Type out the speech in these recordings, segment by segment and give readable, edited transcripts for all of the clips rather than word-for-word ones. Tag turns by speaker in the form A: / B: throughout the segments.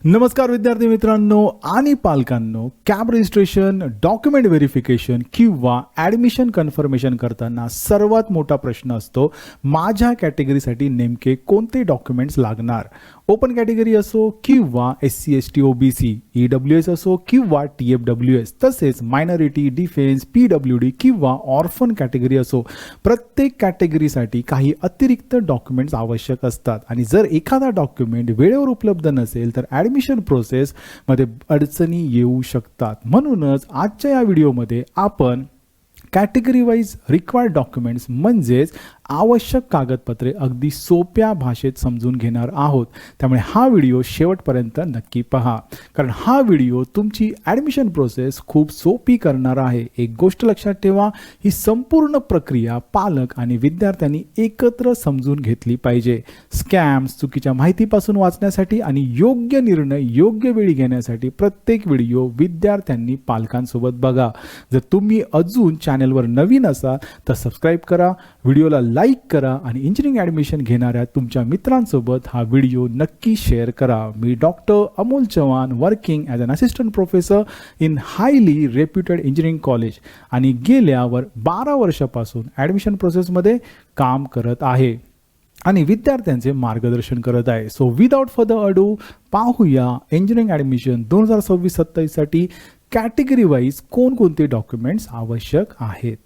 A: नमस्कार विद्यार्थी मित्रांनो आणि पालकांनो, कॅब रजिस्ट्रेशन, डॉक्युमेंट व्हेरिफिकेशन किंवा ॲडमिशन कन्फर्मेशन करताना सर्वात मोठा प्रश्न असतो, माझ्या कॅटेगरीसाठी नेमके कोणते डॉक्युमेंट्स लागणार. ओपन कॅटेगरी असो किंवा SC ST OBC, EWS असो किंवा TFWS, तसेच मायनॉरिटी, डिफेन्स, PWD किंवा ऑर्फन कॅटेगरी असो, प्रत्येक कॅटेगरीसाठी काही अतिरिक्त डॉक्युमेंट्स आवश्यक असतात. आणि जर एखादा डॉक्युमेंट वेळेवर उपलब्ध नसेल तर ॲडमिशन प्रोसेसमध्ये अडचणी येऊ शकतात. म्हणूनच आजच्या या व्हिडिओमध्ये आपण कॅटेगरी वाईज रिक्वायर्ड डॉक्युमेंट्स म्हणजेच आवश्यक कागदपत्रे अगदी सोप्या भाषेत समजून घेणार आहोत. त्यामुळे हा व्हिडिओ शेवटपर्यंत नक्की पहा, कारण हा व्हिडिओ तुमची ॲडमिशन प्रोसेस खूप सोपी करणार आहे. एक गोष्ट लक्षात ठेवा, ही संपूर्ण प्रक्रिया पालक आणि विद्यार्थ्यांनी एकत्र समजून घेतली पाहिजे. स्कॅम्स, चुकीच्या माहितीपासून वाचण्यासाठी आणि योग्य निर्णय योग्य वेळी घेण्यासाठी प्रत्येक व्हिडिओ विद्यार्थ्यांनी पालकांसोबत बघा. जर तुम्ही अजून चॅनलवर नवीन असाल तर सबस्क्राईब करा, व्हिडिओला लाईक करा आणि इंजिनिअरिंग ॲडमिशन घेणाऱ्या तुमच्या मित्रांसोबत हा व्हिडिओ नक्की शेअर करा. मी doctor Amol Chavan, working as an assistant professor in highly reputed engineering college आणि गेल्या 12 वर्षापासून ॲडमिशन प्रोसेसमध्ये काम करत आहे आणि विद्यार्थ्यांचे मार्गदर्शन करत आहे. सो विदाउट फर्दर अडू पाहूया इंजिनिअरिंग ॲडमिशन 2026-27 साठी कॅटेगरी वाईज कोणकोणते डॉक्युमेंट्स आवश्यक आहेत.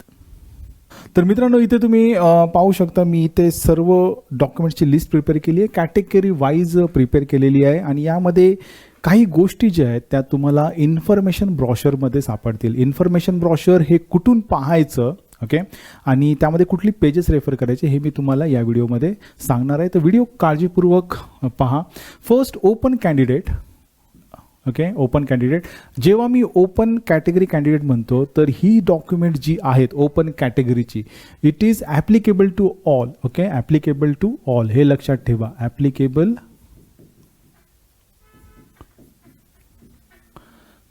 A: तर मित्रांनो, इथे तुम्ही पाहू शकता, मी इथे सर्व डॉक्युमेंट्सची लिस्ट प्रिपेअर केली आहे, कॅटेगरी वाईज प्रिपेअर केलेली आहे. आणि यामध्ये काही गोष्टी ज्या आहेत त्या तुम्हाला इन्फॉर्मेशन ब्रॉशरमध्ये सापडतील. इन्फॉर्मेशन ब्रॉशर हे कुठून पाहायचं, ओके, आणि त्यामध्ये कुठली पेजेस रेफर करायचे हे मी तुम्हाला या व्हिडिओमध्ये सांगणार आहे. तर व्हिडिओ काळजीपूर्वक पहा. First, open candidate. Okay, open candidate. जेव्हा मी ओपन कॅटेगरी कॅन्डिडेट म्हणतो तर ही डॉक्युमेंट जी आहेत ओपन कॅटेगरीची, it is applicable to all. Okay, applicable to all हे लक्षात ठेवा. ॲप्लिकेबल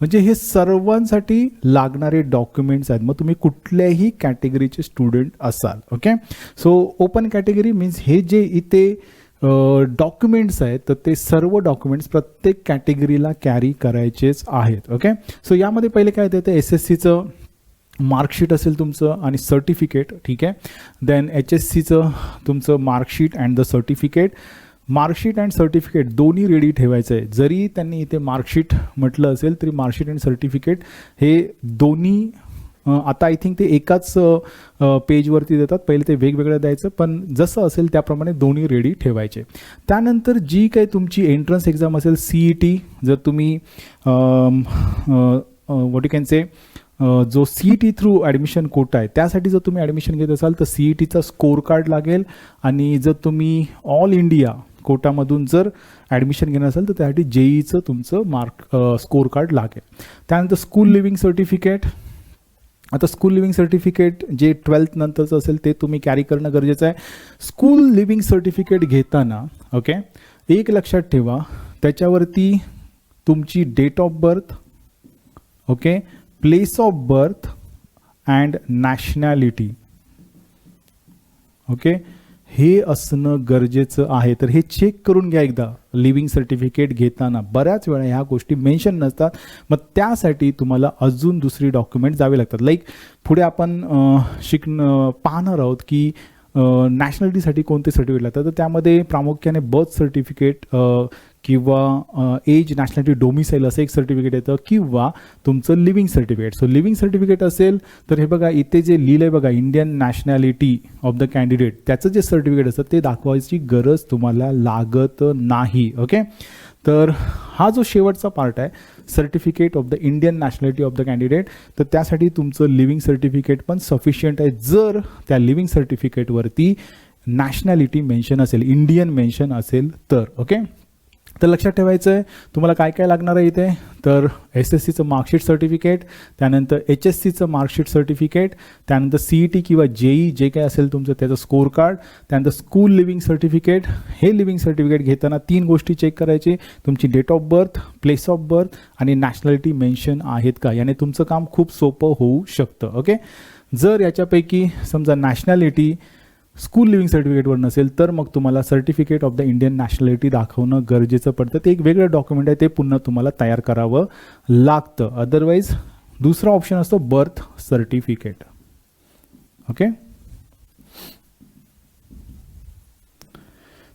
A: म्हणजे हे सर्वांसाठी लागणारे डॉक्युमेंट्स आहेत, मग तुम्ही कुठल्याही कॅटेगरीचे स्टुडंट असाल. Okay, so open category means हे जे इथे डॉक्युमेंट्स आहेत तर ते सर्व डॉक्युमेंट्स प्रत्येक कॅटेगरीला कॅरी करायचेच आहेत. ओके, सो यामध्ये पहिले काय येतं, SSCचं मार्कशीट असेल तुमचं आणि सर्टिफिकेट. ठीक आहे, देन HSCचं तुमचं marksheet and the certificate. Marksheet and certificate दोन्ही रेडी ठेवायचं आहे. जरी त्यांनी इथे मार्कशीट म्हटलं असेल तरी मार्कशीट अँड सर्टिफिकेट हे दोन्ही आता आय थिंक ते एकाच पेजवरती देतात. पहिले ते वेगवेगळं द्यायचं, पण जसं असेल त्याप्रमाणे दोन्ही रेडी ठेवायचे. त्यानंतर जी काही तुमची एंट्रन्स एक्झाम असेल, CET, जर तुम्ही व्हॉट यू कॅन से जो CET थ्रू ॲडमिशन कोटा आहे त्यासाठी जर तुम्ही ॲडमिशन घेत असाल तर CETचा स्कोर कार्ड लागेल. आणि जर तुम्ही ऑल इंडिया कोटामधून जर ॲडमिशन घेणार असाल तर त्यासाठी JEEचं तुमचं स्कोर कार्ड लागेल. त्यानंतर स्कूल लिव्हिंग सर्टिफिकेट. आता स्कूल लिव्हिंग सर्टिफिकेट जे 12th नंतरचं असेल ते तुम्ही कॅरी करणं गरजेचं आहे. स्कूल लिव्हिंग सर्टिफिकेट घेताना ओके, एक लक्षात ठेवा, त्याच्यावरती तुमची date of birth, okay, place of birth and nationality, okay, हे असणं गरजेचं आहे. तर हे चेक करून घ्या एकदा लिव्हिंग सर्टिफिकेट घेताना. बऱ्याच वेळा ह्या गोष्टी मेन्शन नसतात, मग त्यासाठी तुम्हाला अजून दुसरी डॉक्युमेंट जावे लागतात. लाईक पुढे आपण पाहणार आहोत की नॅशनॅलिटीसाठी कोणते सर्टिफिकेट लागतात. तर त्यामध्ये प्रामुख्याने बर्थ सर्टिफिकेट किंवा एज नॅशनॅलिटी डोमिसाईल असं एक सर्टिफिकेट येतं किंवा तुमचं living certificate. So living certificate असेल तर हे बघा इथे जे लिहिलं आहे बघा, Indian nationality of the candidate, त्याचं जे सर्टिफिकेट असतं ते दाखवायची गरज तुम्हाला लागत नाही. ओके, तर हा जो शेवटचा पार्ट आहे, certificate of the Indian nationality of the candidate, तर त्यासाठी तुमचं लिव्हिंग सर्टिफिकेट पण सफिशियंट आहे जर त्या लिव्हिंग सर्टिफिकेटवरती नॅशनॅलिटी मेन्शन असेल, इंडियन मेन्शन असेल तर. ओके, तर लक्षात ठेवायचं आहे तुम्हाला काय काय लागणार आहे इथे. तर SSCचं मार्कशीट सर्टिफिकेट, त्यानंतर HSCचं मार्कशीट सर्टिफिकेट, त्यानंतर CET किंवा JEE जे काय असेल तुमचं त्याचं स्कोर कार्ड, त्यानंतर स्कूल लिव्हिंग सर्टिफिकेट. हे लिव्हिंग सर्टिफिकेट घेताना 3 गोष्टी चेक करायची, तुमची date of birth, place of birth आणि नॅशनॅलिटी मेन्शन आहेत का. याने तुमचं काम खूप सोपं होऊ शकतं. ओके, जर याच्यापैकी समजा नॅशनॅलिटी स्कूल लिव्हिंग सर्टिफिकेटवर नसेल तर मग तुम्हाला certificate of the Indian nationality दाखवणं गरजेचं पडतं. ते एक वेगळं डॉक्युमेंट आहे, ते पुन्हा तुम्हाला तयार करावं लागतं. अदरवाईज दुसरा ऑप्शन असतो बर्थ सर्टिफिकेट. ओके,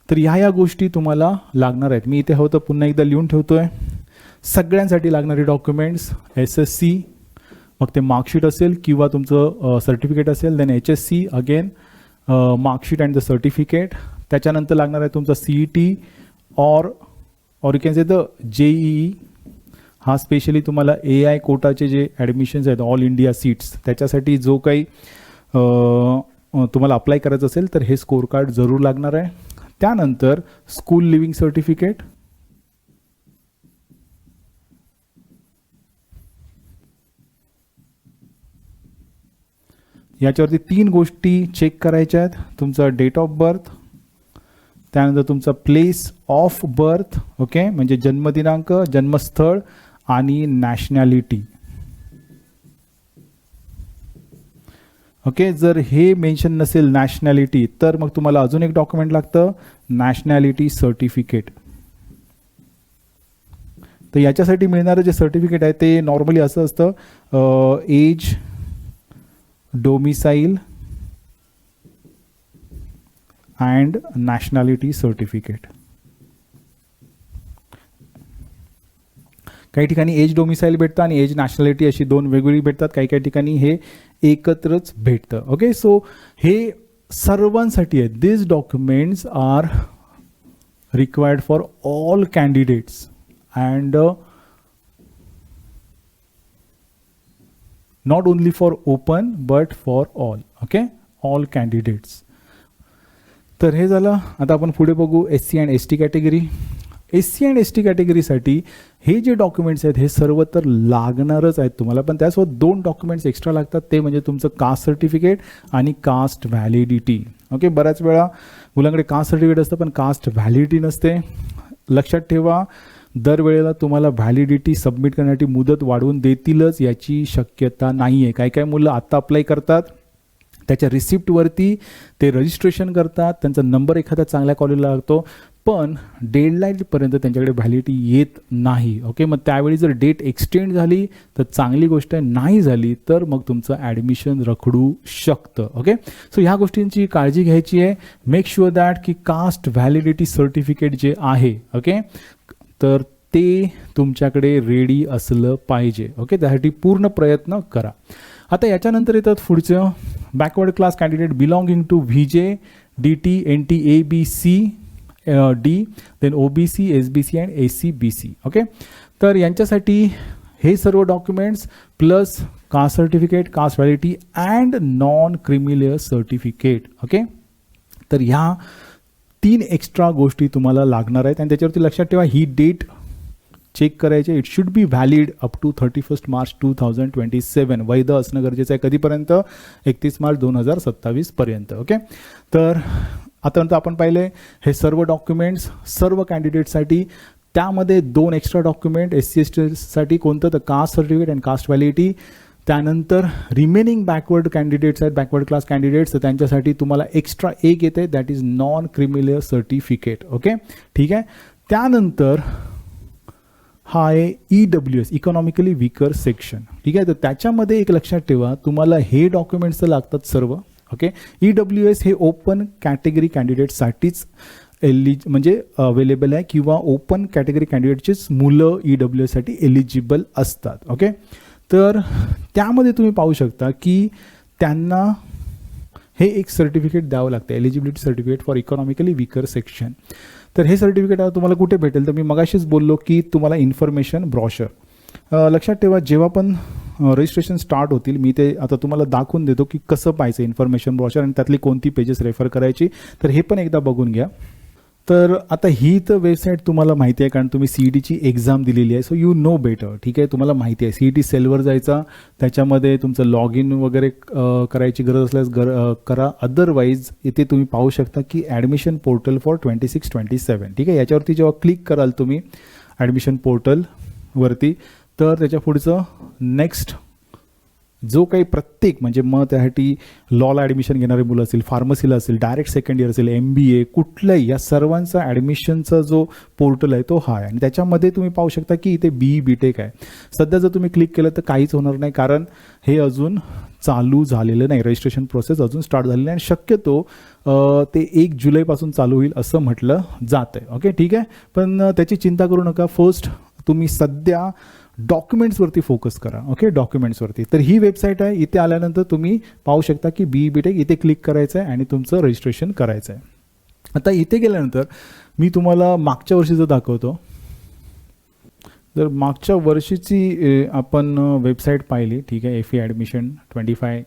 A: तर ह्या गोष्टी तुम्हाला लागणार आहेत. मी इथे होतं पुन्हा एकदा लिहून ठेवतोय. सगळ्यांसाठी लागणारे डॉक्युमेंट्स SSC, मग ते मार्कशीट असेल किंवा तुमचं सर्टिफिकेट असेल, then HSC again marksheet and the certificate. त्याच्यानंतर लागणार आहे तुमचा CET और you can say the JEE. हा स्पेशली तुम्हाला AI कोटाचे जे ॲडमिशन्स आहेत ऑल इंडिया सीट्स त्याच्यासाठी जो काही तुम्हाला अप्लाय करायचं असेल तर हे स्कोर कार्ड जरूर लागणार आहे. त्यानंतर स्कूल लिव्हिंग सर्टिफिकेट, याच्यावरती 3 गोष्टी चेक करायच्या आहेत. तुमचा डेट ऑफ बर्थ, त्यानंतर तुमचा प्लेस ऑफ बर्थ, ओके, म्हणजे जन्मदिनांक, जन्मस्थळ आणि नॅशनॅलिटी. ओके, जर हे मेन्शन नसेल नॅशनॅलिटी तर मग तुम्हाला अजून एक डॉक्युमेंट लागतं, नॅशनॅलिटी सर्टिफिकेट. तर याच्यासाठी मिळणारं जे सर्टिफिकेट आहे ते नॉर्मली असं असतं, age, domicile and nationality certificate. काही ठिकाणी एज डोमिसाईल भेटतं आणि एज नॅशनॅलिटी अशी 2 वेगवेगळी भेटतात. काही काही ठिकाणी हे एकत्रच भेटतं. ओके, सो हे सर्वांसाठी आहे. This documents are required for all candidates and not only for open but for all. okay, all candidates. तर हे झालं. आता आपण पुढे बघू SC and ST category. SC and ST कॅटेगरीसाठी हे जे डॉक्युमेंट्स आहेत हे सर्व तर लागणारच आहेत तुम्हाला, पण त्यासोबत 2 डॉक्युमेंट्स एक्स्ट्रा लागतात. ते म्हणजे तुमचं कास्ट सर्टिफिकेट आणि कास्ट व्हॅलिडिटी. ओके, बऱ्याच वेळा मुलांकडे कास्ट सर्टिफिकेट असतं पण कास्ट व्हॅलिडिटी नसते. लक्षात ठेवा, दरवेळेला तुम्हाला व्हॅलिडिटी सबमिट करण्यासाठी मुदत वाढवून देतीलच याची शक्यता नाही आहे. काही काही मुलं आत्ता अप्लाय करतात, त्याच्या रिसिप्टवरती ते रजिस्ट्रेशन करतात, त्यांचा नंबर एखाद्या चांगल्या कॉलेजला लागतो, पण डेडलाईनपर्यंत त्यांच्याकडे व्हॅलिडिटी येत नाही. ओके, मग त्यावेळी जर डेट एक्सटेंड झाली तर चांगली गोष्ट आहे, नाही झाली तर मग तुमचं ॲडमिशन रखडू शकतं. ओके, सो ह्या गोष्टींची काळजी घ्यायची आहे. मेक शुअर दॅट की कास्ट व्हॅलिडिटी सर्टिफिकेट जे आहे, ओके, तर ते तुमच्याकडे रेडी असलं पाहिजे. ओके, त्यासाठी पूर्ण प्रयत्न करा. आता याच्यानंतर येतात पुढचं backward class candidate belonging to VJ, DT, NT, ABC, D, then OBC, SBC and SCBC. Okay, तर यांच्यासाठी हे सर्व documents plus caste certificate, caste validity and non creamy layer certificate. Okay, तर ह्या 3 एक्स्ट्रा गोष्टी तुम्हाला लागणार आहेत आणि त्याच्यावरती लक्षात ठेवा ही डेट चेक करायचे. It should be valid up to 31 March 2027. वैध असणं गरजेचं आहे. कधीपर्यंत? 31 मार्च 2027 पर्यंत. ओके, तर आतापर्यंत आपण पाहिले हे सर्व डॉक्युमेंट्स सर्व कॅन्डिडेटसाठी. त्यामध्ये 2 एक्स्ट्रा डॉक्युमेंट SC STसाठी कोणतं, तर caste certificate and caste validity. त्यानंतर रिमेनिंग बॅकवर्ड कॅन्डिडेट्स आहेत, बॅकवर्ड क्लास कॅन्डिडेट्स, तर त्यांच्यासाठी तुम्हाला एक्स्ट्रा एक येते, that is non creamy layer certificate. Okay, ठीक आहे. त्यानंतर हा आहे EWS, इकॉनॉमिकली वीकर सेक्शन. ठीक आहे, तर त्याच्यामध्ये एक लक्षात ठेवा, तुम्हाला हे डॉक्युमेंट्स तर लागतात सर्व. ओके, EWS हे ओपन कॅटेगरी कॅन्डिडेटसाठीच म्हणजे अवेलेबल आहे किंवा ओपन कॅटेगरी कॅन्डिडेटचीच मुलं EWSसाठी एलिजिबल असतात. ओके, तर त्यामध्ये तुम्ही पाहू शकता की त्यांना हे एक सर्टिफिकेट द्यावं लागतं, eligibility certificate for economically weaker section. तर हे सर्टिफिकेट तुम्हाला कुठे भेटेल, तर मी मगाशीच बोललो की तुम्हाला इन्फॉर्मेशन ब्रॉशर. लक्षात ठेवा, जेव्हा पण रजिस्ट्रेशन स्टार्ट होतील मी ते आता तुम्हाला दाखवून देतो की कसं पाहायचं इन्फॉर्मेशन ब्रॉशर आणि त्यातली कोणती पेजेस रेफर करायची, तर हे पण एकदा बघून घ्या. तर आता ही तर वेबसाईट तुम्हाला माहिती आहे कारण तुम्ही CETची एक्झाम दिलेली आहे, सो यू नो बेटर. ठीक आहे, तुम्हाला माहिती आहे CET सेलवर जायचा, त्याच्यामध्ये तुमचं लॉग इन वगैरे करायची गरज असल्यास करा. अदरवाईज इथे तुम्ही पाहू शकता की ॲडमिशन पोर्टल फॉर 26-27. ठीक आहे, याच्यावरती जेव्हा क्लिक कराल तुम्ही ॲडमिशन पोर्टलवरती तर त्याच्या पुढचं नेक्स्ट जो काही प्रत्येक म्हणजे मग त्यासाठी लॉला ॲडमिशन घेणारे मुलं असेल, फार्मसीला असेल, डायरेक्ट सेकंड इयर असेल, MBA कुठल्याही या सर्वांचा ॲडमिशनचा जो पोर्टल आहे तो हा आहे. आणि त्याच्यामध्ये तुम्ही पाहू शकता की इथे BE BTech आहे. सध्या जर तुम्ही क्लिक केलं तर काहीच होणार नाही, कारण हे अजून चालू झालेलं नाही, रजिस्ट्रेशन प्रोसेस अजून स्टार्ट झालेली नाही. आणि शक्यतो ते 1 जुलैपासून चालू होईल असं म्हटलं जात आहे. ओके, ठीक आहे. पण त्याची चिंता करू नका. फर्स्ट तुम्ही सध्या डॉक्युमेंट्सवरती फोकस करा. ओके, डॉक्युमेंट्सवरती. तर ही वेबसाईट आहे. इथे आल्यानंतर तुम्ही पाहू शकता की BE BTech इथे क्लिक करायचं आहे आणि तुमचं रजिस्ट्रेशन करायचं आहे. आता इथे गेल्यानंतर मी तुम्हाला मागच्या वर्षीचं दाखवतो. जर मागच्या वर्षीची आपण वेबसाईट पाहिली, ठीक आहे, FE ॲडमिशन 25,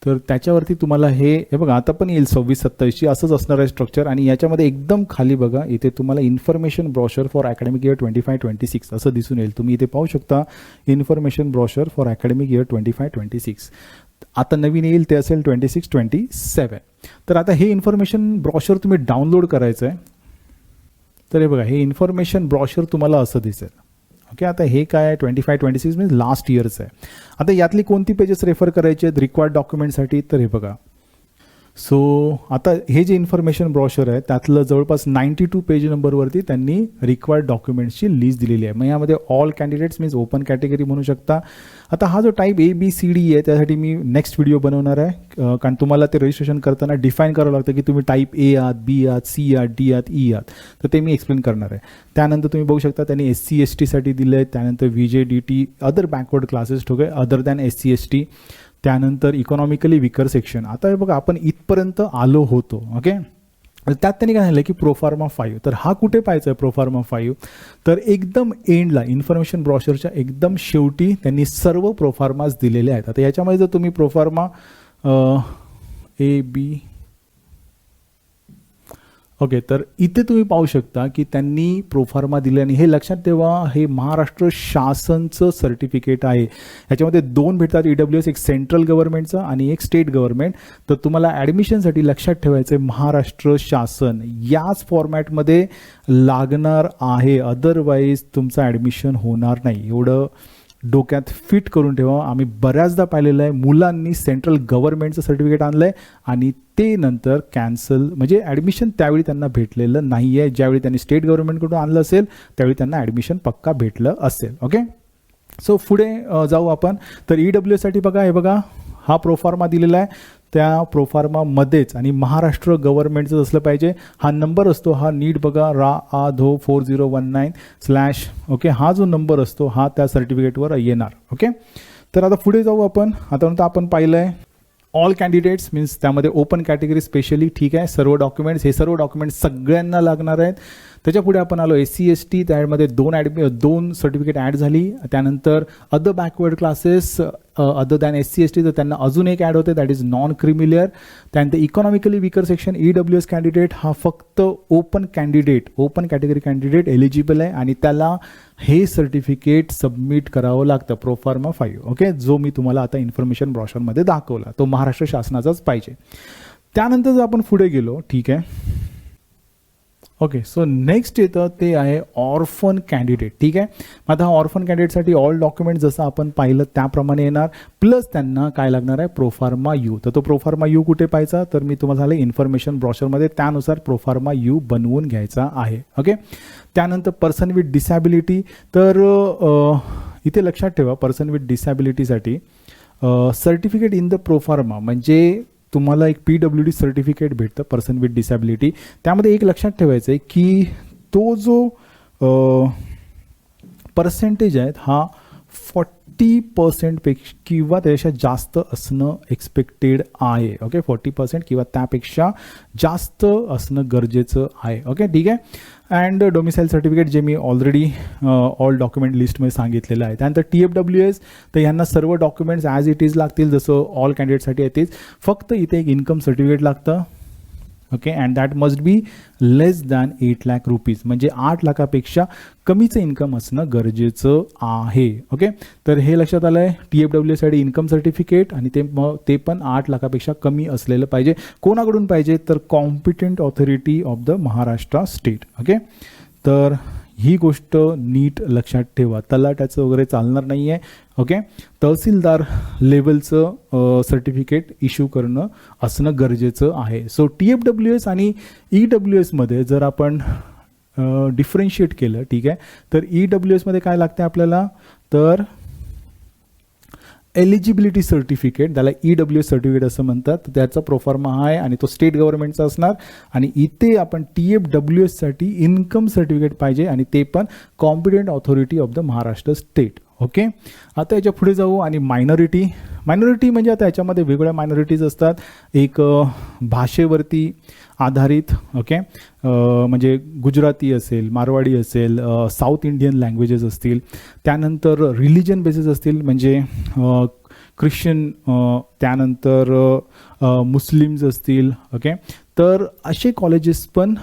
A: तर त्याच्यावरती तुम्हाला हे बघा आता पण येईल 26-27ची असंच असणार आहे स्ट्रक्चर. आणि याच्यामध्ये एकदम खाली बघा इथे तुम्हाला information brochure for academic year 25-26 असं दिसून येईल. तुम्ही इथे पाहू शकता information brochure for academic year 25-26. आता नवीन येईल ते असेल 26-27. तर आता हे इन्फॉर्मेशन ब्रॉशर तुम्ही डाउनलोड करायचं आहे. तर हे बघा हे इन्फॉर्मेशन ब्रॉशर तुम्हाला असं दिसेल. ओके, आता हे काय आहे 25-26 मीन्स लास्ट इयर्स आहे. आता यातली कोणती पेजेस रेफर करायचे आहेत रिक्वायर्ड डॉक्युमेंटसाठी, तर हे बघा. सो आता हे जे इन्फॉर्मेशन ब्रॉशर आहे त्यातलं जवळपास 92 पेज नंबरवरती त्यांनी रिक्वायर्ड डॉक्युमेंट्सची लिस्ट दिलेली आहे. मग यामध्ये all candidates means open category म्हणू शकता. आता हा जो टाईप ABCD आहे त्यासाठी मी नेक्स्ट व्हिडिओ बनवणार आहे, कारण तुम्हाला ते रजिस्ट्रेशन करताना डिफाईन करावं लागतं की तुम्ही टाईप A आहात, B आहात, C आहात, D आहात, E आहात. तर ते मी एक्सप्लेन करणार आहे. त्यानंतर तुम्ही बघू शकता त्यांनी SC ST साठी दिलं आहे. त्यानंतर VJDT अदर बॅकवर्ड क्लासेस ठोके अदर दॅन SC ST. त्यानंतर इकॉनॉमिकली विकर सेक्शन. आता हे बघा आपण इथपर्यंत आलो होतो. ओके, त्यात त्यांनी काय झालं की प्रोफार्मा 5. तर हा कुठे पाहायचा आहे प्रोफार्मा 5, तर एकदम एंडला इन्फॉर्मेशन ब्रॉशरच्या एकदम शेवटी त्यांनी सर्व प्रोफार्माज दिलेले आहेत. आता याच्यामध्ये जर तुम्ही प्रोफार्मा AB ओके, तर इथे तुम्ही पाहू शकता की त्यांनी प्रोफार्मा दिले. आणि हे लक्षात ठेवा हे महाराष्ट्र शासनचं सर्टिफिकेट आहे. याच्यामध्ये 2 भेटतात EWS, एक सेंट्रल गव्हर्नमेंटचं आणि एक स्टेट गव्हर्नमेंट. तर तुम्हाला ॲडमिशनसाठी लक्षात ठेवायचं आहे महाराष्ट्र शासन याच फॉर्मॅटमध्ये लागणार आहे, अदरवाईज तुमचं ॲडमिशन होणार नाही. एवढं डोक्यात फिट करून ठेवा. आम्ही बऱ्याचदा पाहिलेलं आहे मुलांनी सेंट्रल गव्हर्नमेंटचं सर्टिफिकेट आणलं आहे आणि ते नंतर कॅन्सल म्हणजे ॲडमिशन त्यावेळी त्यांना भेटलेलं नाही आहे. ज्यावेळी त्यांनी स्टेट गव्हर्नमेंटकडून आणलं असेल त्यावेळी त्यांना ॲडमिशन पक्का भेटलं असेल. ओके, सो पुढे जाऊ आपण. तर EWSसाठी बघा हे बघा हा प्रोफार्मा दिलेला आहे. त्या प्रोफार्मामध्येच आणि महाराष्ट्र गव्हर्नमेंटचं असलं पाहिजे. हा नंबर असतो हा नीट बघा RAADHO 4019/ ओके, हा जो नंबर असतो हा त्या सर्टिफिकेटवर येणार. ओके, तर आता पुढे जाऊ आपण. आतापर्यंत आपण पाहिलं आहे ऑल कॅन्डिडेट्स मीन्स त्यामध्ये ओपन कॅटेगरी स्पेशली, ठीक आहे. सर्व डॉक्युमेंट्स हे सर्व डॉक्युमेंट्स सगळ्यांना लागणार आहेत. त्याच्या पुढे आपण आलो SC ST, त्यामध्ये 2 सर्टिफिकेट ॲड झाली. त्यानंतर other backward classes other than SC ST, तर त्यांना अजून एक ॲड होते दॅट इज नॉन क्रिमिलियर. त्यानंतर economically weaker section EWS candidate हा फक्त ओपन कॅटेगरी कॅन्डिडेट एलिजिबल आहे आणि त्याला हे सर्टिफिकेट सबमिट करावं लागतं प्रोफार्मा 5. ओके, जो मी तुम्हाला आता इन्फॉर्मेशन ब्रॉशरमध्ये दाखवला तो महाराष्ट्र शासनाचाच पाहिजे. त्यानंतर जर आपण पुढे गेलो, ठीक आहे. ओके, सो नेक्स्ट येतं ते आहे ऑर्फन कॅन्डिडेट, ठीक आहे. आता हा ऑर्फन कॅन्डिडेटसाठी ऑल डॉक्युमेंट जसं आपण पाहिलं त्याप्रमाणे येणार, प्लस त्यांना काय लागणार आहे प्रोफार्मा U. तर तो प्रोफार्मा U कुठे पाहायचा, तर मी तुम्हाला सांगितलं इन्फॉर्मेशन ब्रॉशरमध्ये, त्यानुसार प्रोफार्मा U बनवून घ्यायचा आहे. ओके, त्यानंतर पर्सन विथ डिसॅबिलिटी. तर इथे लक्षात ठेवा पर्सन विथ डिसॅबिलिटीसाठी सर्टिफिकेट इन द प्रोफार्मा म्हणजे तुम्हाला एक PWD सर्टिफिकेट भेटतं पर्सन विथ डिसॅबिलिटी. त्यामध्ये एक लक्षात ठेवायचं आहे की तो जो पर्सेंटेज आहेत हा 40% किंवा त्यापेक्षा जास्त असणं एक्सपेक्टेड आहे. ओके, 40% किंवा त्यापेक्षा जास्त असणं गरजेचं आहे. ओके, ठीक आहे. अँड डोमिसाईल सर्टिफिकेट जे मी ऑलरेडी ऑल डॉक्युमेंट लिस्टमध्ये सांगितलेलं आहे. त्यानंतर TFWS, तर यांना सर्व डॉक्युमेंट्स ॲज इट इज लागतील जसं ऑल कॅन्डिडेटसाठी आहे तेच. फक्त इथे एक इन्कम सर्टिफिकेट लागतं. Okay, and that must be less than 8 lakh rupees म्हणजे 8 लाखापेक्षा कमीचं इन्कम असणं गरजेचं आहे. ओके, तर हे लक्षात आलं आहे. TFWSसाठी इन्कम सर्टिफिकेट आणि ते पण 8 लाखापेक्षा कमी असलेलं पाहिजे. कोणाकडून पाहिजे, तर competent authority of the Maharashtra state. Okay, तर ही गोष्ट नीट लक्षात ठेवा. तलाट्याचं वगैरे चालणार नाही आहे. ओके, तहसीलदार लेवलचं सर्टिफिकेट इश्यू करणं असणं गरजेचं आहे. सो TFWS आणि EWSमध्ये जर आपण डिफरन्शिएट केलं, ठीक आहे, तर EWSमध्ये काय लागते आपल्याला, तर एलिजिबिलिटी सर्टिफिकेट, त्याला EWS सर्टिफिकेट असं म्हणतात. तर त्याचा प्रोफॉर्मा आहे आणि तो स्टेट गव्हर्नमेंटचा असणार. आणि इथे आपण TFWSसाठी इन्कम सर्टिफिकेट पाहिजे आणि ते पण competent authority of the Maharashtra state. Okay, आता याच्या पुढे जाऊ. आणि मायनॉरिटी म्हणजे आता याच्यामध्ये वेगवेगळ्या मायनॉरिटीज असतात. एक भाषेवरती आधारित, ओके, म्हणजे गुजराती असेल, मारवाडी असेल, साऊथ इंडियन लँग्वेजेस असतील. त्यानंतर रिलिजन बेसिस असतील, म्हणजे ख्रिश्चन, त्यानंतर मुस्लिम्स असतील. ओके, तर असे कॉलेजेस पण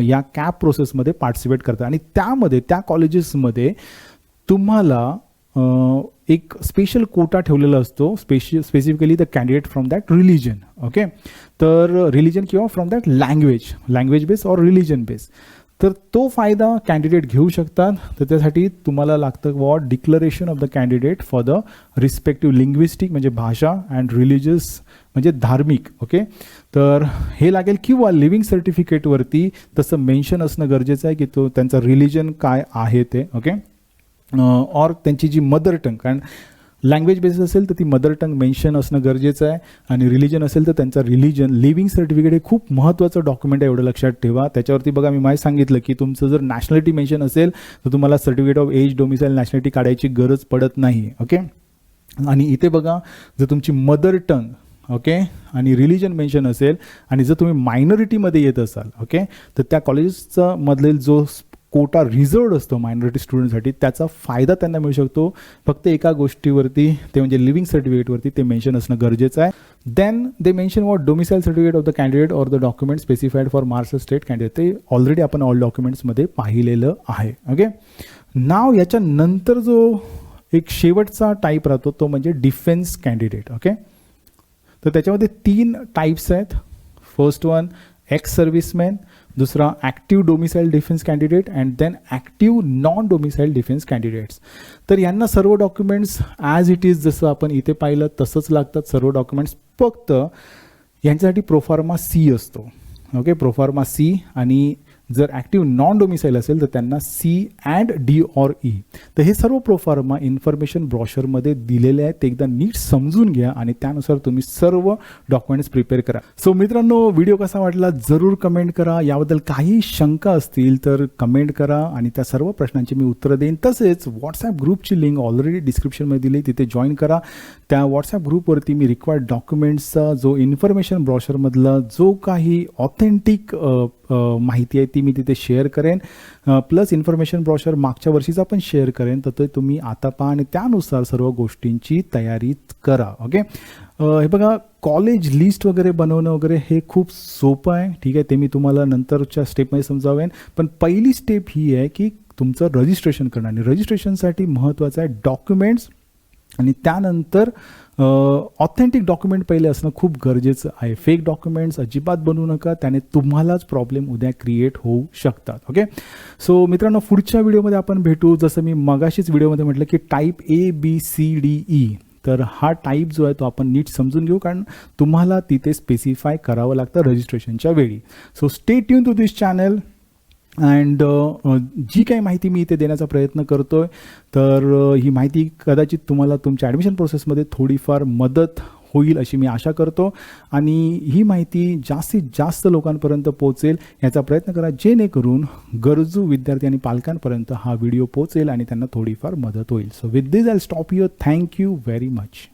A: या कॅप प्रोसेसमध्ये पार्टिसिपेट करतात. आणि त्यामध्ये त्या कॉलेजेसमध्ये तुम्हाला एक स्पेशल कोटा ठेवलेला असतो, specifically the candidate from that religion. Okay, तर रिलिजन किंवा फ्रॉम दॅट लँग्वेज बेस और रिलिजन बेस. तर तो फायदा कॅन्डिडेट घेऊ शकतात. तर त्यासाठी तुम्हाला लागतं declaration of the candidate for the respective linguistic म्हणजे भाषा अँड रिलिजियस म्हणजे धार्मिक. ओके, तर हे लागेल. किंवा लिव्हिंग सर्टिफिकेटवरती तसं मेन्शन असणं गरजेचं आहे की तो त्यांचा रिलिजन काय आहे ते. ओके, और त्यांची जी मदर टंग, कारण लँग्वेज बेसिस असेल तर ती मदर टंग मेन्शन असणं गरजेचं आहे. आणि रिलिजन असेल तर त्यांचा रिलिजन. लिव्हिंग सर्टिफिकेट हे खूप महत्त्वाचं डॉक्युमेंट आहे, एवढं लक्षात ठेवा. त्याच्यावरती बघा मी माहिती सांगितलं की तुमचं जर नॅशनॅलिटी मेन्शन असेल तर तुम्हाला certificate of age, domicile, nationality काढायची गरज पडत नाही. ओके, आणि इथे बघा जर तुमची मदर टंग, ओके, आणि रिलिजन मेन्शन असेल आणि जर तुम्ही मायनॉरिटीमध्ये येत असाल, ओके, तर त्या कॉलेजचा मधील जो कोटा रिझर्वड असतो मायनॉरिटी स्टुडंटसाठी, त्याचा फायदा त्यांना मिळू शकतो. फक्त एका गोष्टीवरती, ते म्हणजे लिव्हिंग सर्टिफिकेटवरती ते मेन्शन असणं गरजेचं आहे. Then they mention domicile certificate of the candidate or the document specified for Maharashtra state candidate. ते ऑलरेडी आपण ऑल डॉक्युमेंट्समध्ये पाहिलेलं आहे. ओके, नाव याच्यानंतर जो एक शेवटचा टाईप राहतो तो म्हणजे डिफेन्स कॅन्डिडेट. ओके, तर त्याच्यामध्ये 3 टाईप्स आहेत. फर्स्ट वन एक्स सर्व्हिसमॅन, दुसरा active domicile defence candidate and then active non domicile defence candidates. तर यांना सर्व डॉक्युमेंट्स ॲज इट इज जसं आपण इथे पाहिलं तसंच लागतात सर्व डॉक्युमेंट्स. फक्त यांच्यासाठी प्रोफॉर्मा C असतो. Okay, proforma C. आणि जर ॲक्टिव्ह नॉन डोमिसाईल असेल तर त्यांना C अँड D और E. तर हे सर्व प्रोफॉर्मा इन्फॉर्मेशन ब्रॉशरमध्ये दिलेले आहेत. ते एकदा नीट समजून घ्या आणि त्यानुसार तुम्ही सर्व डॉक्युमेंट्स प्रिपेअर करा. सो मित्रांनो, व्हिडिओ कसा वाटला जरूर कमेंट करा. याबद्दल काही शंका असतील तर कमेंट करा आणि त्या सर्व प्रश्नांची मी उत्तरं देईन. तसेच व्हॉट्सॲप ग्रुपची लिंक ऑलरेडी डिस्क्रिप्शनमध्ये दिली, तिथे जॉईन करा. त्या व्हॉट्सॲप ग्रुपवरती मी रिक्वायर्ड डॉक्युमेंट्सचा जो इन्फॉर्मेशन ब्रॉशरमधला जो काही ऑथेंटिक माहिती आहे ती मी तिथे शेअर करेन. प्लस इन्फॉर्मेशन ब्रॉशर मागच्या वर्षीचा पण शेअर करेन. तर ते तुम्ही आता पहा आणि त्यानुसार सर्व गोष्टींची तयारी करा. ओके, हे बघा कॉलेज लिस्ट वगैरे बनवणं वगैरे हे खूप सोपं आहे. ठीक आहे, ते मी तुम्हाला नंतरच्या स्टेपमध्ये समजावेन. पण पहिली स्टेप ही आहे की तुमचं रजिस्ट्रेशन करणं. आणि रजिस्ट्रेशनसाठी महत्त्वाचं आहे डॉक्युमेंट्स आणि त्यानंतर ऑथेंटिक डॉक्युमेंट पहिले असणं खूप गरजेचं आहे. फेक डॉक्युमेंट्स अजिबात बनवू नका, त्याने तुम्हालाच प्रॉब्लेम उद्या क्रिएट होऊ शकतात. ओके, सो मित्रांनो पुढच्या व्हिडिओमध्ये आपण भेटू. जसं मी मगाशीच व्हिडिओमध्ये म्हटलं की टाईप ABCDE, तर हा टाईप जो आहे तो आपण नीट समजून घेऊ, कारण तुम्हाला तिथे स्पेसिफाय करावं लागतं रजिस्ट्रेशनच्या वेळी. So stay tuned to this channel. And जी काही माहिती मी इथे देण्याचा प्रयत्न करतो आहे तर ही माहिती कदाचित तुम्हाला तुमच्या ॲडमिशन प्रोसेसमध्ये थोडीफार मदत होईल अशी मी आशा करतो. आणि ही माहिती जास्तीत जास्त लोकांपर्यंत पोहोचेल याचा प्रयत्न करा, जेणेकरून गरजू विद्यार्थी आणि पालकांपर्यंत हा व्हिडिओ पोहोचेल आणि त्यांना थोडीफार मदत होईल. So with this I stop your. Thank you very much.